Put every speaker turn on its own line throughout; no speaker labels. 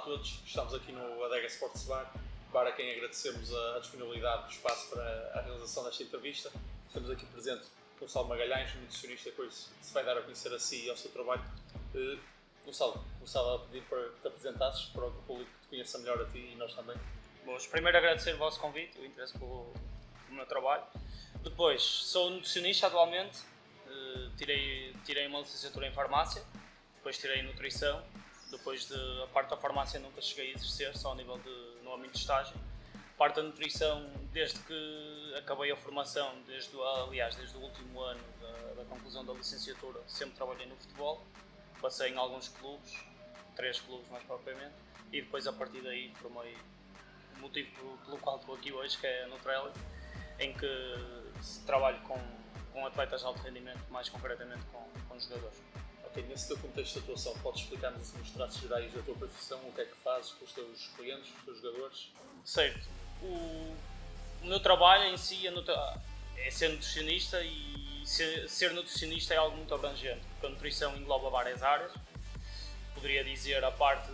todos, estamos aqui no Adega Sports Bar a quem agradecemos a disponibilidade do espaço para a realização desta entrevista. Temos aqui presente Gonçalo Magalhães, nutricionista, que hoje se vai dar a conhecer a si e ao seu trabalho. Gonçalo, começava a pedir para que te apresentasses, para o público que te conheça melhor a ti e nós também.
Bom, primeiro agradecer o vosso convite, o interesse pelo meu trabalho. Depois, sou nutricionista atualmente, tirei uma licenciatura em farmácia, depois tirei nutrição. Depois a parte da farmácia nunca cheguei a exercer, só ao nível no âmbito de estágio. A parte da nutrição, desde que acabei a formação, desde o último ano da conclusão da licenciatura, sempre trabalhei no futebol. Passei em alguns clubes, 3 clubes mais propriamente, e depois a partir daí formei o motivo pelo qual estou aqui hoje, que é a Nutreli, em que trabalho com atletas de alto rendimento, mais concretamente com jogadores.
Nesse teu contexto de atuação, podes explicar-nos assim, os traços gerais da tua profissão, o que é que fazes com os teus clientes, os teus jogadores?
Certo. O meu trabalho em si é ser nutricionista, e ser nutricionista é algo muito abrangente, porque a nutrição engloba várias áreas. Poderia dizer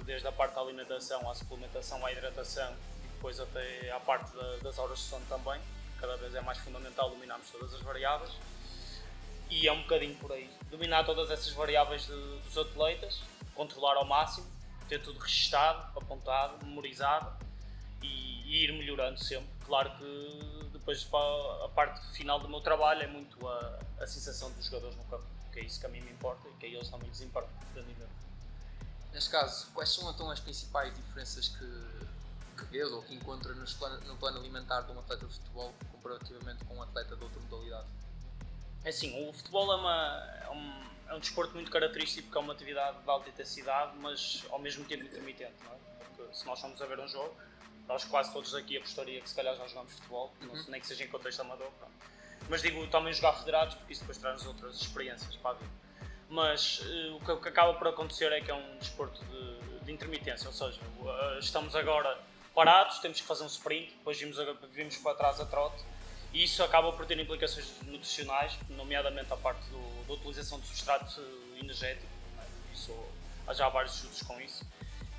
desde a parte da alimentação à suplementação, à hidratação e depois até à parte das horas de sono também. Cada vez é mais fundamental dominarmos todas as variáveis. E é um bocadinho por aí, dominar todas essas variáveis dos atletas, controlar ao máximo, ter tudo registado, apontado, memorizado e ir melhorando sempre. Claro que depois a parte final do meu trabalho é muito a sensação dos jogadores no campo, que é isso que a mim me importa e que a eles também lhes importa.
Neste caso, quais são então as principais diferenças que vês ou que encontras no plano alimentar de um atleta de futebol comparativamente com um atleta de outra modalidade?
É assim, o futebol é um desporto muito característico, porque é uma atividade de alta intensidade, mas ao mesmo tempo intermitente, não é? Porque se nós formos a ver um jogo, nós quase todos aqui apostaria que se calhar já jogamos futebol, nem que seja em contexto amador, pronto. Mas digo também jogar federados, porque isso depois traz-nos outras experiências para a vida. Mas o que acaba por acontecer é que é um desporto de intermitência, ou seja, estamos agora parados, temos que fazer um sprint, depois vimos para trás a trote. E isso acaba por ter implicações nutricionais, nomeadamente a parte da utilização de substrato energético, né? Há já vários estudos com isso.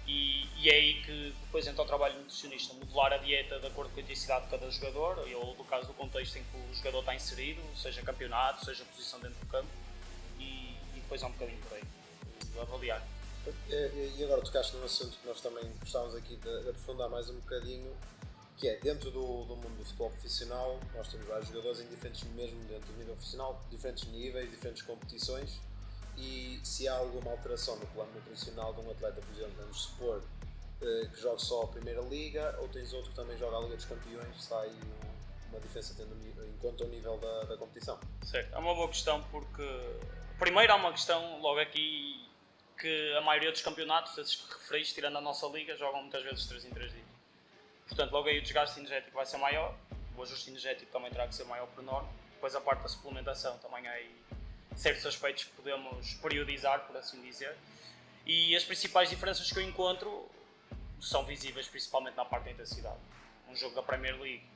E é aí que depois entra o trabalho nutricionista, modelar a dieta de acordo com a intensidade de cada jogador, ou no caso do contexto em que o jogador está inserido, seja campeonato, seja posição dentro do campo, e depois é um bocadinho por aí, avaliar.
E agora tocaste num assunto que nós também gostávamos aqui de aprofundar mais um bocadinho, que é, dentro do mundo do futebol profissional, nós temos vários jogadores em mesmo dentro do nível profissional, diferentes níveis, diferentes competições, e se há alguma alteração no plano nutricional de um atleta, por exemplo, vamos supor que joga só a Primeira Liga, ou tens outro que também joga a Liga dos Campeões, está aí uma diferença tendo em conta o nível da competição?
Certo, é uma boa questão, porque primeiro há uma questão logo aqui, que a maioria dos campeonatos, esses que referiste, tirando a nossa liga, jogam muitas vezes 3 em 3 dias. Portanto, logo aí o desgaste energético vai ser maior, o ajuste energético também terá que ser maior por norma. Depois a parte da suplementação também há aí certos aspectos que podemos periodizar, por assim dizer. E as principais diferenças que eu encontro são visíveis principalmente na parte da intensidade. Um jogo da Premier League,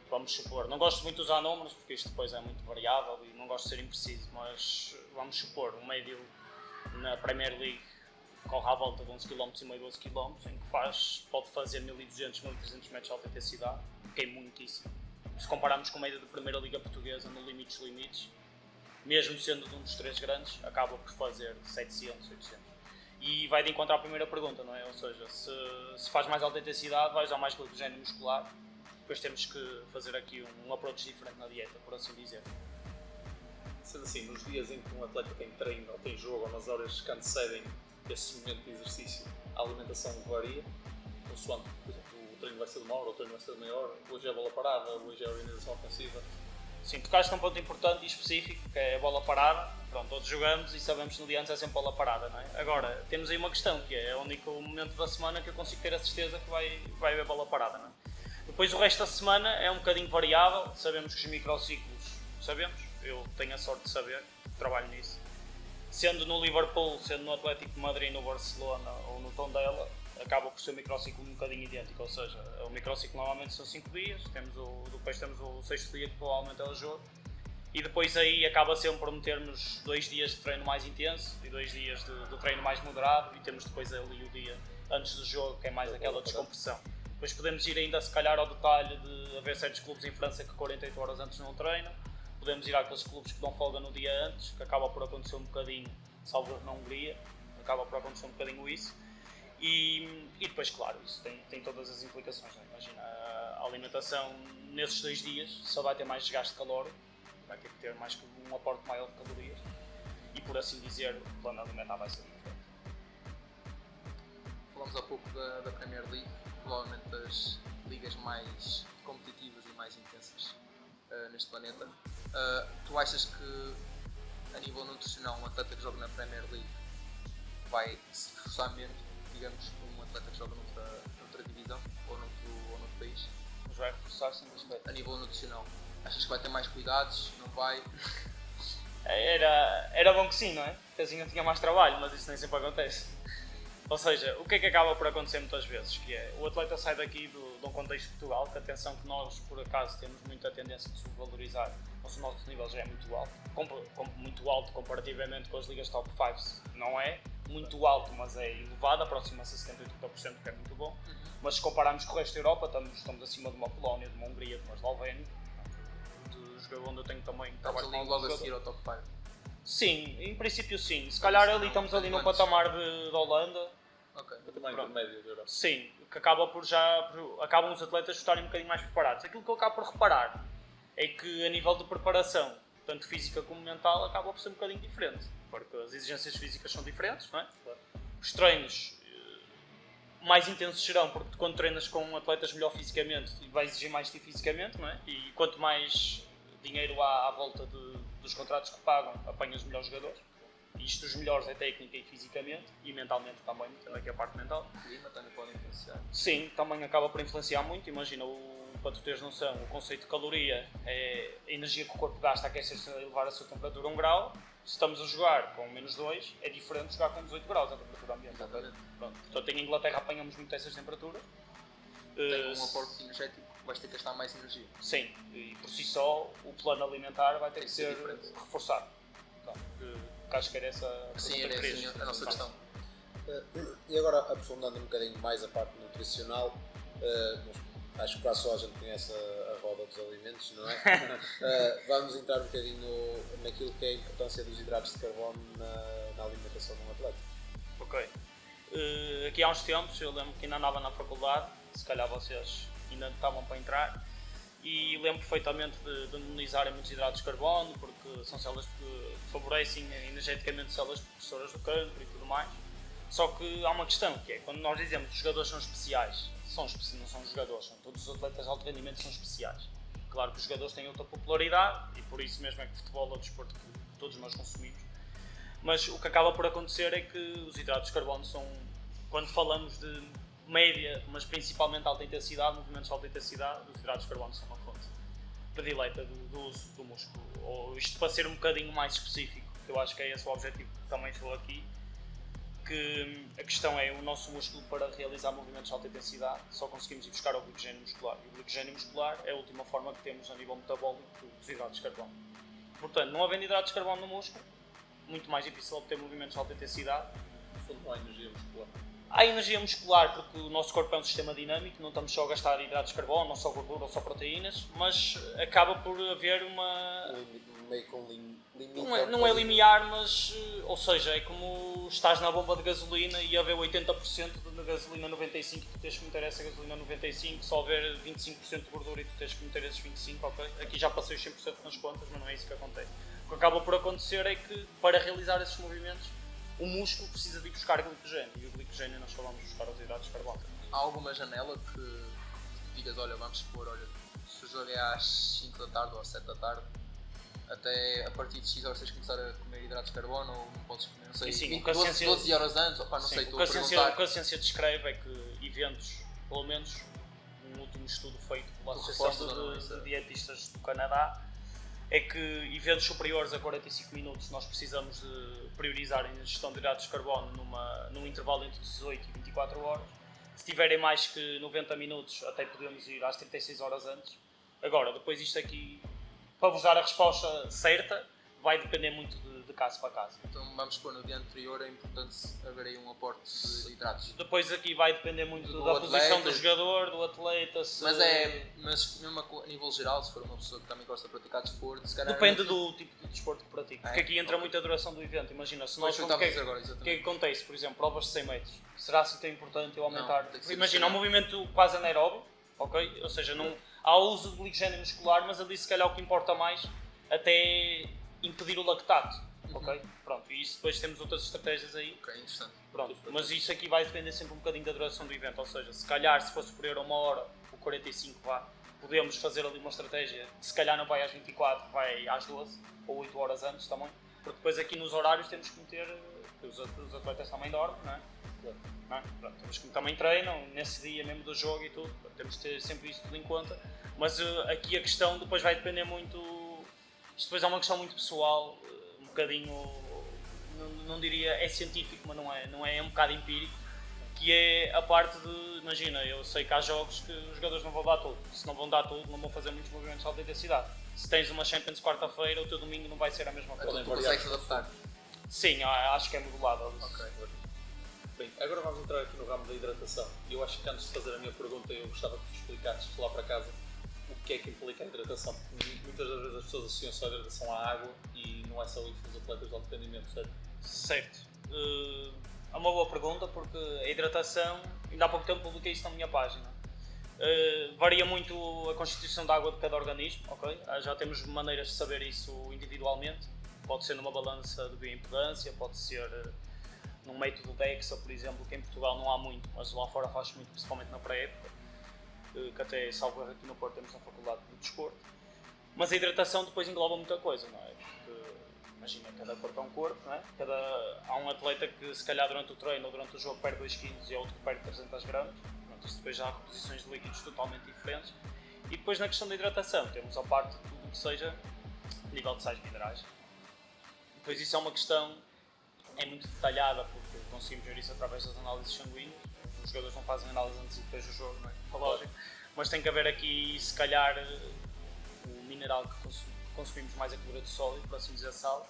vamos supor, não gosto muito de usar números porque isto depois é muito variável e não gosto de ser impreciso, mas vamos supor, um médio na Premier League corre à volta de 11 km e meio, 12 km, em que pode fazer 1200, 1300 metros de alta intensidade, que é muitíssimo. Se compararmos com a média da Primeira Liga Portuguesa, no limites, mesmo sendo de um dos 3 grandes, acaba por fazer 700, 800. E vai de encontro à primeira pergunta, não é? Ou seja, se faz mais alta intensidade, vai usar mais glicogênio muscular, depois temos que fazer aqui um approach diferente na dieta, por assim dizer.
Sendo assim, nos dias em que um atleta tem treino ou tem jogo, ou nas horas que antecedem esse momento de exercício, a alimentação varia, consoante, por exemplo, o treino vai ser de 1 hora, o treino vai ser de meia hora, hoje é a bola parada, hoje é a organização ofensiva.
Sim, tocaste num ponto importante e específico, que é a bola parada. Pronto, todos jogamos e sabemos que no dia antes é sempre bola parada, não é? Agora, temos aí uma questão, que é o único momento da semana que eu consigo ter a certeza que vai haver bola parada, não é? Depois o resto da semana é um bocadinho variável, sabemos que os microciclos, eu tenho a sorte de saber, trabalho nisso. Sendo no Liverpool, sendo no Atlético de Madrid, no Barcelona ou no Tondela, acaba por ser um microciclo um bocadinho idêntico, ou seja, o microciclo normalmente são 5 dias, depois temos o 6º dia que provavelmente é o jogo, e depois aí acaba sempre por metermos 2 dias de treino mais intenso e 2 dias de treino mais moderado, e temos depois ali o dia antes do jogo, que é mais aquela descompressão. Depois podemos ir ainda se calhar ao detalhe de haver certos clubes em França que 48 horas antes não treinam, podemos ir àqueles clubes que dão folga no dia antes, que acaba por acontecer um bocadinho, salvo na Hungria, acaba por acontecer um bocadinho isso. E depois, claro, isso tem todas as implicações, não é? Imagina, a alimentação nesses 2 dias só vai ter mais desgaste calórico, vai ter que ter um aporte maior de calorias e, por assim dizer, o plano alimentar vai ser diferente.
Falamos há pouco da Premier League, provavelmente das ligas mais competitivas e mais intensas neste planeta. Tu achas que, a nível nutricional, um atleta que joga na Premier League vai se esforçar menos, digamos, que um atleta que joga noutra divisão ou noutro país?
Mas vai reforçar sem respeito.
A nível nutricional, achas que vai ter mais cuidados? Não vai?
Era bom que sim, não é? Porque assim eu tinha mais trabalho, mas isso nem sempre acontece. Ou seja, o que é que acaba por acontecer muitas vezes? Que é, o atleta sai daqui de um contexto de Portugal, que atenção que nós, por acaso, temos muita tendência de subvalorizar, mas o nosso nível já é muito alto, muito alto comparativamente com as ligas top 5, não é muito alto, mas é elevado, aproxima-se a 70-80%, que é muito bom. Mas se compararmos com o resto da Europa, estamos acima de uma Polónia, de uma Hungria, de uma Eslovénia, onde eu tenho também trabalho com
logo a seguir ao top 5.
Sim, em princípio sim. Se calhar ali estamos ali no patamar de Holanda.
Ok.
Patamar intermédio da Europa.
Sim, que acabam os atletas estarem um bocadinho mais preparados. Aquilo que eu acabo por reparar é que a nível de preparação, tanto física como mental, acaba por ser um bocadinho diferente. Porque as exigências físicas são diferentes, não é?
Claro.
Os treinos mais intensos serão, porque quando treinas com atletas melhor fisicamente, vai exigir mais de ti fisicamente, não é? E quanto mais dinheiro há à volta dos contratos que pagam, apanhas melhores jogadores. E isto os melhores é técnica e fisicamente, e mentalmente também, tendo aqui a parte mental.
O clima também pode influenciar.
Sim, também acaba por influenciar muito. Imagina, para tu teres noção, o conceito de caloria é a energia que o corpo gasta a aquecer-se a elevar a sua temperatura a 1 grau. Se estamos a jogar com menos 2, é diferente de jogar com 18 graus a temperatura ambiente. Pronto. Portanto, em Inglaterra apanhamos muito essas temperaturas.
Tem um aporte energético, vais ter que gastar mais energia.
Sim, e por si só o plano alimentar vai ter que ser
diferente.
reforçado. Então, que acho que era essa
Sim, era assim a nossa questão.
E agora, aprofundando um bocadinho mais a parte nutricional, acho que quase só a gente conhece a roda dos alimentos, não é? Vamos entrar um bocadinho naquilo que é a importância dos hidratos de carbono na alimentação de um atleta.
Ok. Aqui há uns tempos, eu lembro que ainda andava na faculdade, se calhar vocês ainda estavam para entrar, e lembro perfeitamente de demonizarem muitos hidratos de carbono, porque são células que favorecem energeticamente células protetoras do cancro e tudo mais. Só que há uma questão, que é, quando nós dizemos que os jogadores são especiais, não são jogadores, são todos os atletas de alto rendimento são especiais. Claro que os jogadores têm outra popularidade, e por isso mesmo é que o futebol é o desporto que todos nós consumimos. Mas o que acaba por acontecer é que os hidratos de carbono são, quando falamos de média, mas principalmente alta intensidade, movimentos de alta intensidade, os hidratos de carbono são uma fonte predileta do uso do músculo. Ou isto para ser um bocadinho mais específico, que eu acho que é esse o objetivo que também estou aqui, que a questão é o nosso músculo para realizar movimentos de alta intensidade, só conseguimos ir buscar o glicogênio muscular. E o glicogênio muscular é a última forma que temos a nível metabólico dos hidratos de carbono. Portanto, não havendo hidratos de carbono no músculo, muito mais difícil obter movimentos de alta intensidade.
No fundo, não há energia muscular.
Há energia muscular porque o nosso corpo é um sistema dinâmico, não estamos só a gastar hidratos de carbono, ou só gordura, ou só proteínas, mas acaba por haver uma...
Meio com limite.
Não é limiar, mas... Ou seja, é como estás na bomba de gasolina e haver 80% de gasolina 95 e tu tens que meter essa gasolina 95, só haver 25% de gordura e tu tens que meter esses 25, ok? Aqui já passei os 100% nas contas, mas não é isso que acontece. O que acaba por acontecer é que, para realizar esses movimentos, o músculo precisa de ir buscar glicogênio, e o glicogênio nós só vamos buscar os hidratos de carbono.
Há alguma janela que digas, olha, vamos supor, olha, se o jogo é às 5 da tarde ou às 7 da tarde, até a partir de X horas tens de começar a comer hidratos de carbono ou não podes comer, não sei,
sim,
12 horas antes, opa, não sei, estou a perguntar.
O que a ciência descreve é que eventos, pelo menos um último estudo feito pela Associação de Dietistas do Canadá, é que eventos superiores a 45 minutos nós precisamos de priorizar a ingestão de hidratos de carbono num intervalo entre 18 e 24 horas. Se tiverem mais que 90 minutos, até podemos ir às 36 horas antes. Agora, depois isto aqui, para vos dar a resposta certa, vai depender muito de caso para caso.
Então vamos pôr no dia anterior, é importante haver aí um aporte de hidratos.
Depois aqui vai depender muito
Do
da
atleta.
posição do jogador, do atleta.
Mas mesmo a nível geral, se for uma pessoa que também gosta de praticar desporto, se calhar...
Depende do tipo de desporto que pratica. Porque aqui entra
Ok.
muito a duração do evento. Imagina, se
Pois
nós
foi o que
o
estava a dizer agora,
que é
exatamente.
que acontece? Por exemplo, provas de 100 metros. Será assim tão importante eu aumentar?
Não, tem que ser
Imagina, um
possível.
movimento quase anaeróbio, ok? Ou seja, não há o uso de glicogênio muscular, mas ali se calhar o que importa mais até impedir o lactato. Ok? Pronto, e isso depois temos outras estratégias aí.
Ok, interessante.
Pronto, mas isso aqui vai depender sempre um bocadinho da duração do evento, ou seja, se calhar se for superior a 1 hora ou 45 vá, podemos fazer ali uma estratégia que se calhar não vai às 24, vai às 12 ou 8 horas antes também, porque depois aqui nos horários temos que meter, que os atletas também dormem, não é? Não é? Pronto, temos que também treinam nesse dia mesmo do jogo e tudo, temos que ter sempre isso tudo em conta, mas aqui a questão depois vai depender muito, isto depois é uma questão muito pessoal, um bocadinho... Não diria é científico, mas não é um bocado empírico, que é a parte de, imagina, eu sei que há jogos que os jogadores não vão dar tudo, se não vão dar tudo não vão fazer muitos movimentos de alta intensidade. Se tens uma Champions quarta-feira, o teu domingo não vai ser a mesma coisa.
Então tu consegues adaptar.
Sim, acho que é modulável.
Ok.
Bem, agora vamos entrar aqui no ramo da hidratação. E eu acho que antes de fazer a minha pergunta eu gostava que tu explicasses lá para casa o que é que implica a hidratação. Porque muitas das vezes as pessoas associam só a hidratação à água e não é só isso nos atletas de alto rendimento, certo?
Certo. É uma boa pergunta porque a hidratação, ainda há pouco tempo publiquei isso na minha página. Varia muito a constituição da água de cada organismo, ok? Já temos maneiras de saber isso individualmente. Pode ser numa balança de bioimpedância, pode ser num método DEXA, por exemplo, que em Portugal não há muito, mas lá fora faz muito, principalmente na pré-época, que até, salvo erro, aqui no Porto temos na Faculdade de Desporto. Mas a hidratação depois engloba muita coisa, não é? Porque, imagina, cada corpo é um corpo, não é? Há um atleta que se calhar durante o treino ou durante o jogo perde 2 kg e outro que perde 300 gramas. Pronto, isso depois já há reposições de líquidos totalmente diferentes. E depois na questão da hidratação temos a parte de tudo o que seja nível de sais minerais. Depois isso é uma questão, é muito detalhada porque conseguimos ver isso através das análises sanguíneas. Os jogadores não fazem análise antes e depois do jogo, não é? É lógico. Mas tem que haver aqui, se calhar, o mineral que consumimos mais a cloreto sólido, por assim dizer, sal.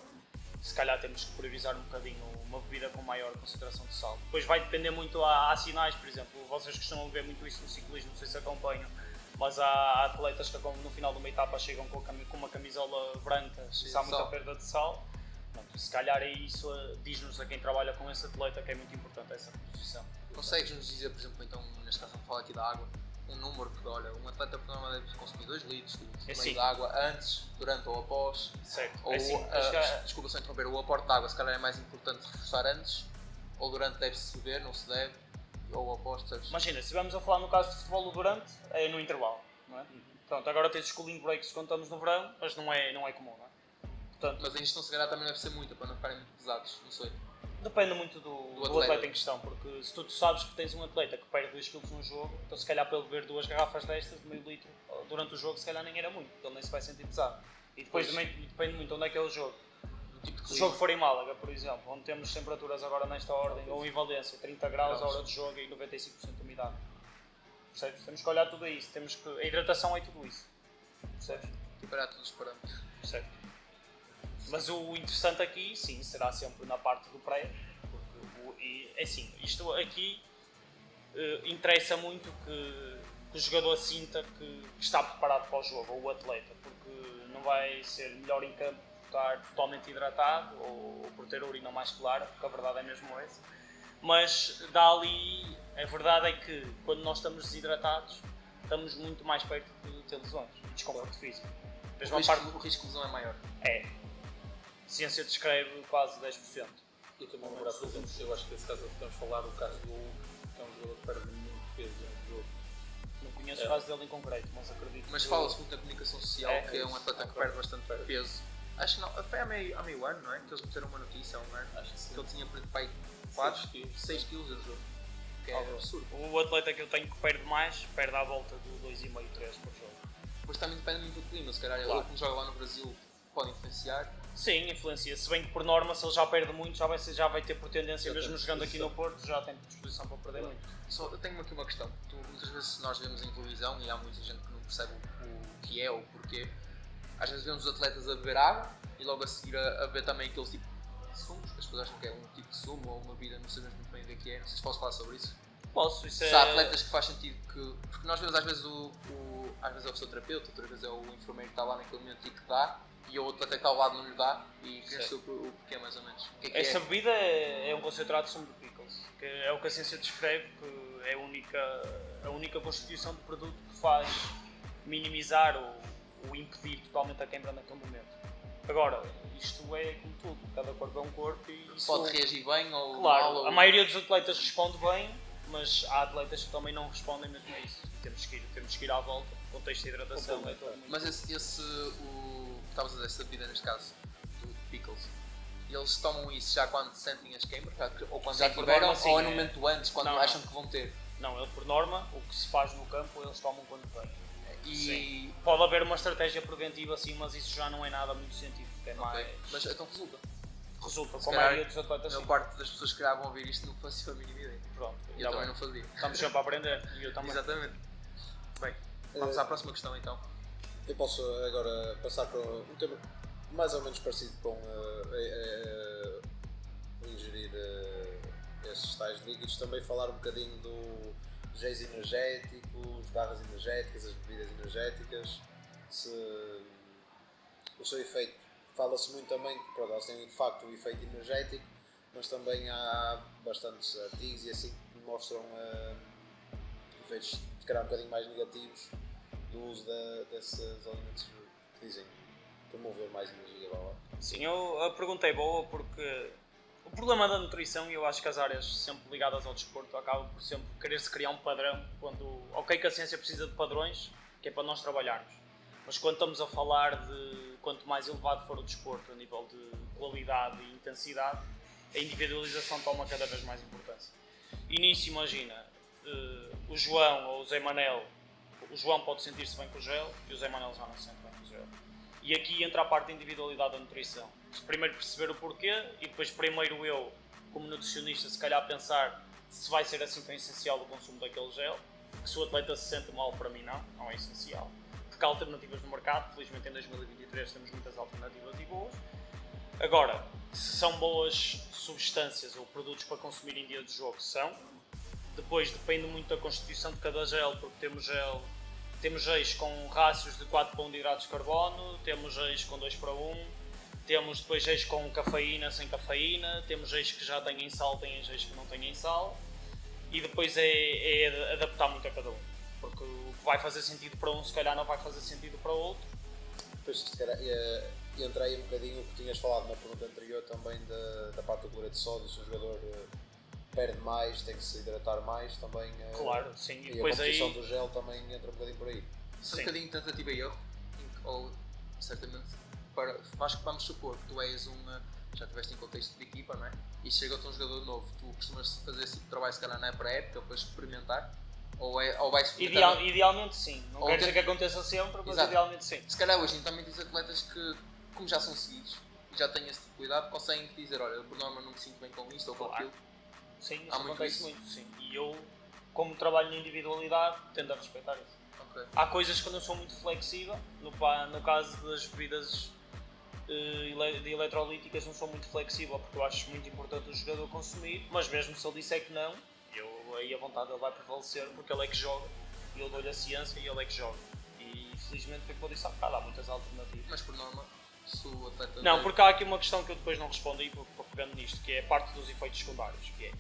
Se calhar temos que priorizar um bocadinho uma bebida com maior concentração de sal. Depois vai depender muito, há sinais, por exemplo, vocês costumam ver muito isso no ciclismo, não sei se acompanham, mas há atletas que no final de uma etapa chegam com uma camisola branca, se há muita perda de sal. Pronto, se calhar é isso, diz-nos a quem trabalha com esse atleta que é muito importante essa reposição.
Consegues-nos dizer, por exemplo, então, neste caso, vamos falar aqui da água, um número que, olha, um atleta por norma deve consumir 2 litros de água antes, durante ou após?
Certo.
Ou, desculpa só interromper, o aporte de água se calhar é mais importante reforçar antes, ou durante deve-se beber, não se deve, ou após, percebes?
Imagina, se estivermos a falar no caso de futebol, o durante é no intervalo, não é? Pronto, agora tens os cooling breaks quando estamos no verão, mas não é comum, não é? Portanto,
Mas a ingestão se calhar também deve ser muita, para não ficarem muito pesados, não sei.
depende muito do atleta em questão, porque se tu sabes que tens um atleta que perde 2 kg num jogo, então se calhar para ele beber 2 garrafas destas de meio litro durante o jogo, se calhar nem era muito, porque ele nem se vai sentir pesado. E depois também depende muito de onde é que é o jogo. Se o jogo for em Málaga, por exemplo, onde temos temperaturas agora nesta ordem, ou em Valência, 30 graus a hora de jogo e 95% de umidade. Percebes? Temos que olhar tudo isso, a hidratação é tudo isso. Percebes?
Preparar todos os parâmetros.
Percebes? Mas o interessante aqui, sim, será sempre na parte do pré, porque é assim, isto aqui interessa muito que o jogador sinta que está preparado para o jogo, ou o atleta, porque não vai ser melhor em campo por estar totalmente hidratado ou por ter a urina mais clara, porque a verdade é mesmo essa. Mas dá ali, a verdade é que quando nós estamos desidratados, estamos muito mais perto de ter lesões, desconforto físico.
O risco de lesão é maior.
É. A ciência descreve quase 10%.
Eu também lembrar, por exemplo, eu acho que nesse caso podemos falar do caso do Hugo, que é um jogador que perde muito peso no jogo.
Não conheço o caso dele em concreto, mas acredito.
Mas fala-se muito na comunicação social, que é um atleta que perde bastante peso. Acho que não, foi há meio ano, não é? Que eles meteram uma notícia há um ano,
Acho que sim.
que ele tinha perdido pai 6 kg no jogo. Que é absurdo.
O atleta que eu tenho que perde mais, perde à volta de 2,5, 3 por jogo.
Depois também depende muito do clima, se calhar
Claro.
ele como joga lá no Brasil pode influenciar.
Sim, influencia. Se bem que por norma, se ele já perde muito, já vai ter por tendência, mesmo jogando aqui no Porto, já tem disposição para perder muito.
Só, eu tenho aqui uma questão. Muitas vezes nós vemos em televisão e há muita gente que não percebe o que é ou o porquê. Às vezes vemos os atletas a beber água e logo a seguir a ver também aqueles tipo de sumos, que as pessoas acham que é um tipo de sumo ou uma bebida, não sabemos muito bem o que é, não sei se posso falar sobre isso.
Posso, isso
Se há atletas que faz sentido que. Porque nós vemos às vezes às vezes é o fisioterapeuta, outras vezes é o enfermeiro que está lá naquele momento e que dá, e o outro atleta que está ao lado não lhe dá, e queria saber o porquê mais ou menos. O que é que
Essa
é?
bebida é um concentrado de sumo de pickles, que é o que a ciência descreve, que é a única constituição de produto que faz minimizar ou impedir totalmente a queimbra naquele momento. Agora, isto é como tudo, cada corpo é um corpo e isso...
Pode reagir bem ou
Claro,
mal? Ou...
a maioria dos atletas responde bem, mas há atletas que também não respondem mesmo a isso. E temos que ir à volta, contexto de hidratação é todo muito...
Mas estavas a dizer, essa bebida neste caso, do Pickles, eles tomam isso já quando sentem as queimbras? Ou quando já
Sim, por
tiveram?
norma, sim,
Ou é no momento antes, quando
Não,
acham que vão ter?
Não, ele por norma, o que se faz no campo, eles tomam quando vêm.
E...
Sim. Pode haver uma estratégia preventiva assim, mas isso já não é nada muito científico. É mais...
Mas então resulta.
Resulta,
Se
com a
calhar,
maioria dos atletas
a
sim.
maior parte das pessoas que vão ouvir isto não fazia a mínima ideia.
Pronto,
Eu
ainda
também
bem.
não fazia.
Estamos sempre a aprender, e eu também.
Exatamente. Bem, vamos à próxima questão então.
Eu posso agora passar para um tema mais ou menos parecido com ingerir esses tais líquidos, também falar um bocadinho dos géis energéticos, barras energéticas, as bebidas energéticas, o seu efeito. Fala-se muito também que elas têm de facto o efeito energético, mas também há bastantes artigos e assim que mostram efeitos se calhar um bocadinho mais negativos do uso desses alimentos que dizem promover mais energia.
Sim, a pergunta é boa porque o problema da nutrição, e eu acho que as áreas sempre ligadas ao desporto acabam por sempre querer-se criar um padrão, quando, ok que a ciência precisa de padrões, que é para nós trabalharmos, mas quando estamos a falar de quanto mais elevado for o desporto a nível de qualidade e intensidade, a individualização toma cada vez mais importância. E nisso imagina, o João ou o Zé Manel, o João pode sentir-se bem com o gel e o Zé Manel já não se sente bem com o gel. E aqui entra a parte da individualidade da nutrição. Primeiro perceber o porquê e depois primeiro eu, como nutricionista, se calhar pensar se vai ser assim tão essencial o consumo daquele gel, que se o atleta se sente mal, para mim não é essencial. Porque há alternativas no mercado, felizmente em 2023 temos muitas alternativas e boas. Agora, se são boas substâncias ou produtos para consumir em dia de jogo, são. Depois depende muito da constituição de cada gel, porque temos géis com rácios de 4 para 1 de hidratos de carbono, temos géis com 2 para 1, temos depois géis com cafeína, sem cafeína, temos géis que já têm sal, têm géis que não têm sal, e depois é adaptar muito a cada um, porque o que vai fazer sentido para um se calhar não vai fazer sentido para o outro.
Depois se calhar entrei um bocadinho o que tinhas falado na pergunta anterior também da parte do cloreto de sódio, se o jogador perde mais, tem que se hidratar mais também.
Claro, sim,
e
depois
a composição
aí...
do gel também entra um bocadinho por aí.
Um bocadinho de tentativa e erro, ou certamente, vamos supor que tu és já estiveste em contexto de equipa, não é? E chega-te um jogador novo, tu costumas fazer esse tipo de trabalho se calhar na pré-época para experimentar, ou vais experimentar?
Idealmente sim, não
Ou
quer dizer que aconteça sempre, mas
Exato.
idealmente sim.
Se calhar hoje também tens atletas que, como já são seguidos e já têm esse tipo de cuidado, conseguem dizer, olha, eu por norma não me sinto bem com isto ou com
Claro.
aquilo.
Sim, isso
Há muito
acontece
isso.
muito, sim. E eu, como trabalho na individualidade, tendo a respeitar isso.
Ok.
Há coisas que eu não sou muito flexível, no caso das bebidas de eletrolíticas não sou muito flexível, porque eu acho muito importante o jogador consumir, mas mesmo se ele disser que não, aí a vontade dele vai prevalecer, porque ele é que joga, e eu dou-lhe a ciência e ele é que joga. E felizmente foi como eu disse há bocado, há muitas alternativas.
Mas por norma, se o atleta...
Não, porque há aqui uma questão que eu depois não respondi, pegando nisto, que é a parte dos efeitos secundários, que é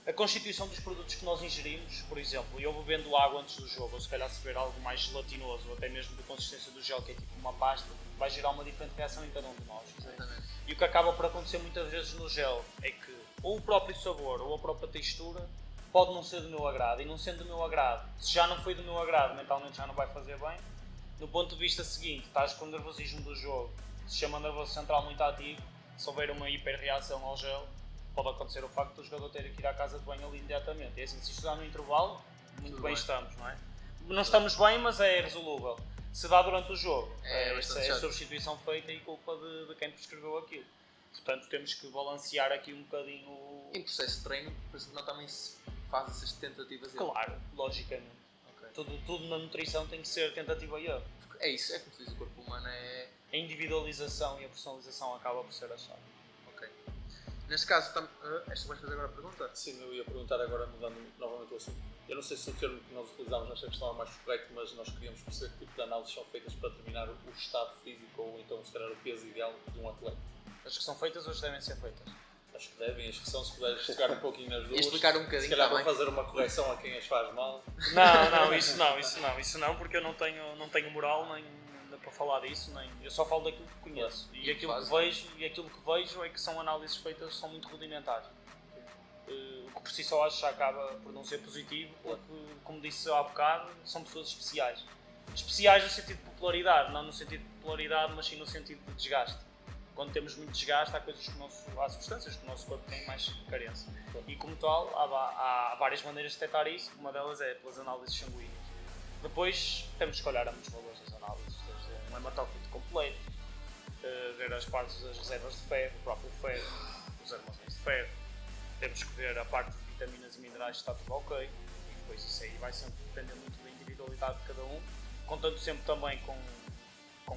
a constituição dos produtos que nós ingerimos. Por exemplo, eu bebendo água antes do jogo, ou se calhar se beber algo mais gelatinoso, ou até mesmo de consistência do gel, que é tipo uma pasta, vai gerar uma diferente reação em cada um de nós.
Exatamente.
E o que acaba por acontecer muitas vezes no gel é que ou o próprio sabor ou a própria textura pode não ser do meu agrado, e não sendo do meu agrado, se já não foi do meu agrado, mentalmente já não vai fazer bem. No ponto de vista seguinte, estás com o nervosismo do jogo, se chama nervoso central muito ativo, se houver uma hiperreação ao gel, pode acontecer o facto do jogador ter que ir à casa de banho ali imediatamente. E assim, se isto dá no intervalo, muito bem estamos, não é? Não estamos bem, mas é resolúvel. Se dá durante o jogo, essa é a substituição feita e culpa de quem prescreveu aquilo. Portanto, temos que balancear aqui um bocadinho...
Em processo de treino, por exemplo, não também se faz essas tentativas e erros.
Claro, logicamente.
Ok.
Tudo na nutrição tem que ser tentativa e erro.
É isso, é como se diz, o corpo humano
a individualização e a personalização acaba por ser a chave.
Ok. Neste caso, esta vais fazer agora a pergunta?
Sim, eu ia perguntar agora, mudando novamente o assunto. Eu não sei se o termo que nós utilizámos nesta questão é mais correto, mas nós queríamos perceber que tipo de análises são feitas para determinar o estado físico ou então, se calhar, o peso ideal de um atleta.
As que são feitas hoje devem ser feitas.
Acho que devem, as que são, se puderes explicar um pouquinho nas duas.
E explicar um bocadinho
se calhar
também.
vou fazer uma correção a quem as faz mal.
Isso não, porque eu não tenho moral nem para falar disso, nem eu só falo daquilo que conheço. E aquilo que vejo é que são análises feitas são muito rudimentares. O que por si só acho já acaba por não ser positivo, porque, como disse há bocado, são pessoas especiais. Especiais no sentido de popularidade, não no sentido de popularidade, mas sim no sentido de desgaste. Quando temos muito desgaste, há substâncias que o nosso corpo tem mais carência. E como tal, há várias maneiras de detectar isso, uma delas é pelas análises sanguíneas. Depois temos que olhar a muitos valores das análises, desde um hematócrito completo, ver as partes das reservas de ferro, o próprio ferro, os armazéns de ferro. Temos que ver a parte de vitaminas e minerais se está tudo ok, e depois isso aí vai sempre depender muito da individualidade de cada um, contando sempre também com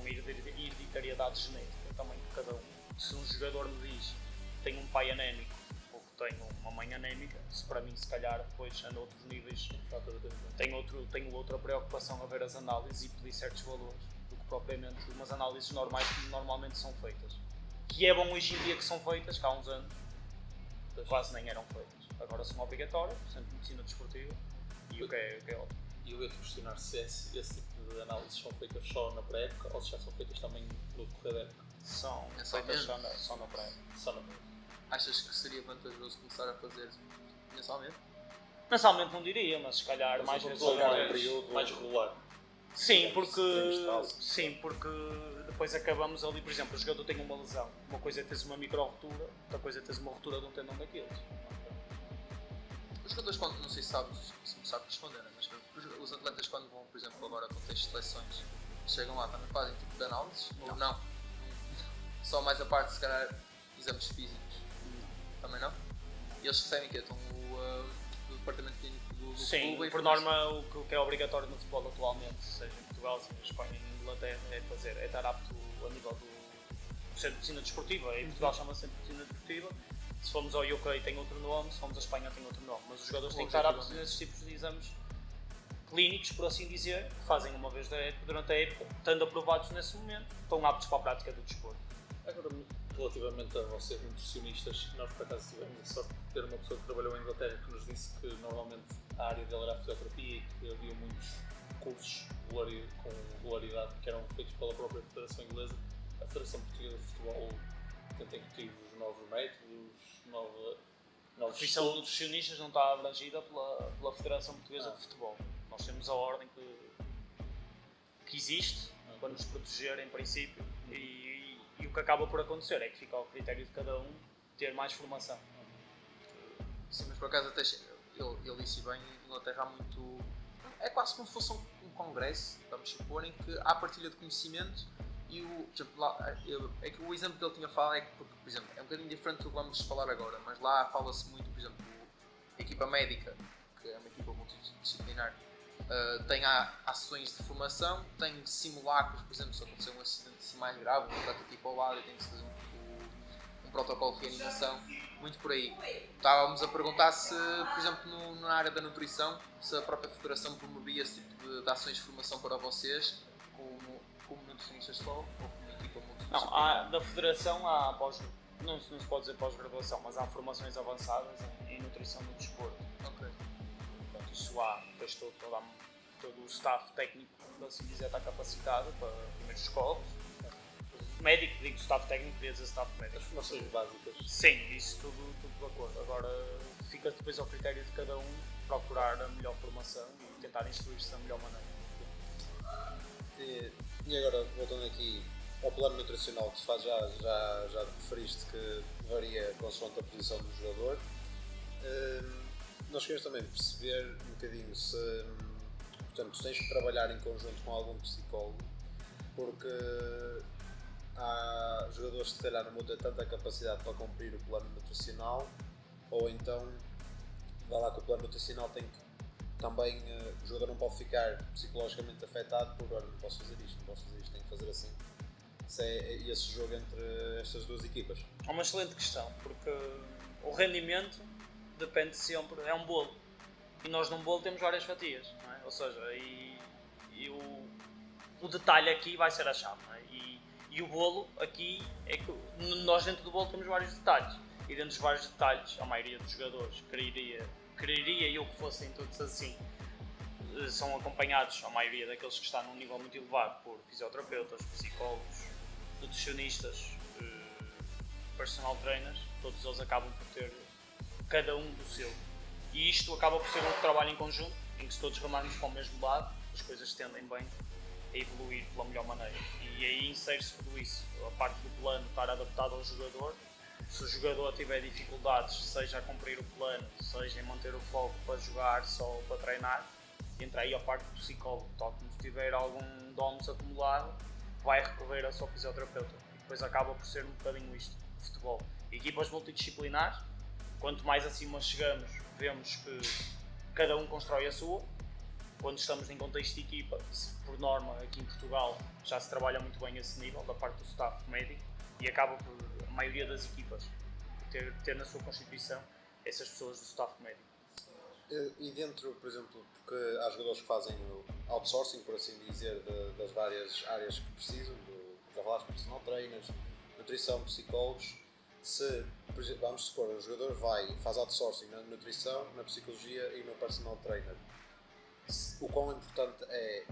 hereditariedade genética também de cada um. Se um jogador me diz que tem um pai anémico ou que tem uma mãe anémica, se para mim se calhar depois anda a outros níveis, tenho outra preocupação a ver as análises e pedir certos valores do que propriamente umas análises normais que normalmente são feitas. Que é bom hoje em dia que são feitas, que há uns anos quase nem eram feitas. Agora são obrigatórias, sempre medicina desportiva, e o que é ótimo.
E eu ia-te questionar se esse tipo de análises são feitas só na pré-época ou se já são feitas também no decorrer da época.
São feitas só na pré-época.
Só na pré-época.
Achas que seria vantajoso começar a fazer mensalmente?
Mensalmente não diria, mas se calhar mais vezes ao
um
mês.
período mais regular.
Sim, porque depois acabamos ali, por exemplo, o jogador tem uma lesão. Uma coisa é teres uma micro-rotura, outra coisa é teres uma rotura de um tendão daqueles.
Os jogadores, quando, não sei se me sabes responder, mas os atletas quando vão, por exemplo, agora a contexto de seleções, chegam lá, também fazem tipo de análises? Ou não? Só mais a parte, se calhar, exames físicos? Também não? E eles recebem que estão do departamento clínico do
Sim,
clube?
por norma o que é obrigatório no futebol atualmente, seja em Portugal, seja em Espanha e em Inglaterra, é estar apto a nível do ser medicina desportiva. Em Portugal chama-se medicina desportiva. Se formos ao UK tem outro nome, se formos à Espanha tem outro nome, mas os jogadores têm que estar aptos nesses tipos de exames clínicos, por assim dizer, que fazem uma vez durante a época, estando aprovados nesse momento, estão aptos para a prática do desporto.
Agora, relativamente a vocês nutricionistas, nós por acaso tivemos a sorte de ter uma pessoa que trabalhou em Inglaterra que nos disse que normalmente a área dele era a fisioterapia e que havia muitos cursos com regularidade que eram feitos pela própria Federação Inglesa. A Federação Portuguesa de Futebol tenta incutir os novos métodos, novos
A profissão de nutricionistas não está abrangida pela Federação Portuguesa de Futebol. Nós temos a ordem que existe para nos proteger em princípio e o que acaba por acontecer é que fica ao critério de cada um ter mais formação.
Sim, mas por acaso até ele disse bem, em Inglaterra há muito... É quase como se fosse um congresso, vamos supor, em que há partilha de conhecimento e por exemplo, lá, é que o exemplo que ele tinha falado é que, porque, por exemplo, é um bocadinho diferente do que vamos falar agora, mas lá fala-se muito, por exemplo, a equipa médica, que é uma equipa multidisciplinar, tem ações de formação, tem simulacros, por exemplo, se acontecer um acidente assim mais grave, um atleta tipo ao lado e tem que se fazer um protocolo de reanimação, muito por aí. Estávamos a perguntar se, por exemplo, na área da nutrição, se a própria Federação promovia esse tipo de ações de formação para vocês, como nutricionistas só, ou como equipa multidisciplinar?
Não, da Federação há não se pode dizer pós-graduação, mas há formações avançadas em nutrição no desporto.
Ok.
Portanto, isso há, depois todo o staff técnico, por assim dizer, está capacitado para primeiros socorros. Médico, digo staff técnico, podia dizer staff médico.
As formações básicas.
Sim, isso tudo de acordo. Agora fica depois ao critério de cada um procurar a melhor formação e tentar instruir-se da melhor maneira.
E agora, voltando aqui ao plano nutricional que se faz, já referiste que varia consoante a posição do jogador. Nós queremos também perceber um bocadinho se, portanto, tens que trabalhar em conjunto com algum psicólogo, porque há jogadores que se calhar não vão ter tanta capacidade para cumprir o plano nutricional, ou então, vá lá que o plano nutricional tem que também, o jogador não pode ficar psicologicamente afetado por, olha, não posso fazer isto, tenho que fazer assim. se é esse jogo entre estas duas equipas.
É uma excelente questão, porque o rendimento depende sempre, é um bolo. E nós num bolo temos várias fatias, não é? Ou seja, e o detalhe aqui vai ser a chave, não é? E o bolo aqui é que nós dentro do bolo temos vários detalhes. E dentro dos vários detalhes, a maioria dos jogadores quereria eu que fossem todos assim. São acompanhados, a maioria daqueles que estão num nível muito elevado, por fisioterapeutas, psicólogos, nutricionistas, personal trainers. Todos eles acabam por ter cada um do seu. E isto acaba por ser um trabalho em conjunto, em que se todos remarmos para o mesmo lado, as coisas tendem bem a evoluir pela melhor maneira. E aí insere-se tudo isso, a parte do plano estar adaptado ao jogador. Se o jogador tiver dificuldades, seja a cumprir o plano, seja em manter o foco para jogar, só para treinar, entra aí a parte do psicólogo, tal como se tiver algum DOMS acumulado, vai recorrer ao seu fisioterapeuta. E depois acaba por ser um bocadinho isto, futebol. Equipas multidisciplinares, quanto mais acima chegamos, vemos que cada um constrói a sua. Quando estamos em contexto de equipa, por norma, aqui em Portugal, já se trabalha muito bem esse nível, da parte do staff médico, e acaba por a maioria das equipas ter na sua constituição essas pessoas do staff médico.
E dentro, por exemplo, porque há jogadores que fazem o outsourcing, por assim dizer, das várias áreas que precisam, já falaste, personal trainers, nutrição, psicólogos, se, por exemplo, vamos supor, o jogador faz outsourcing na nutrição, na psicologia e no personal trainer, o quão importante é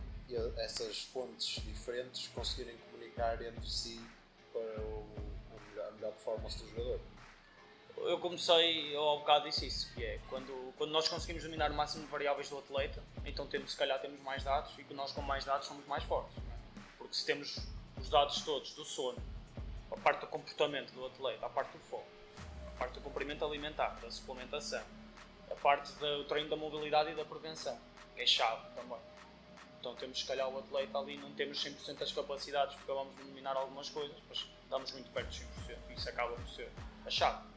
essas fontes diferentes conseguirem comunicar entre si para a melhor performance do jogador?
Eu comecei ao bocado disse isso, que é quando nós conseguimos dominar o máximo de variáveis do atleta, então se calhar temos mais dados, e que nós com mais dados somos mais fortes, não é? Porque se temos os dados todos do sono, a parte do comportamento do atleta, a parte do foco, a parte do comprimento alimentar, da suplementação, a parte do treino da mobilidade e da prevenção, que é chave também. Então temos se calhar o atleta ali, não temos 100% das capacidades porque acabamos de dominar algumas coisas, mas estamos muito perto de 100%, e isso acaba por ser a chave.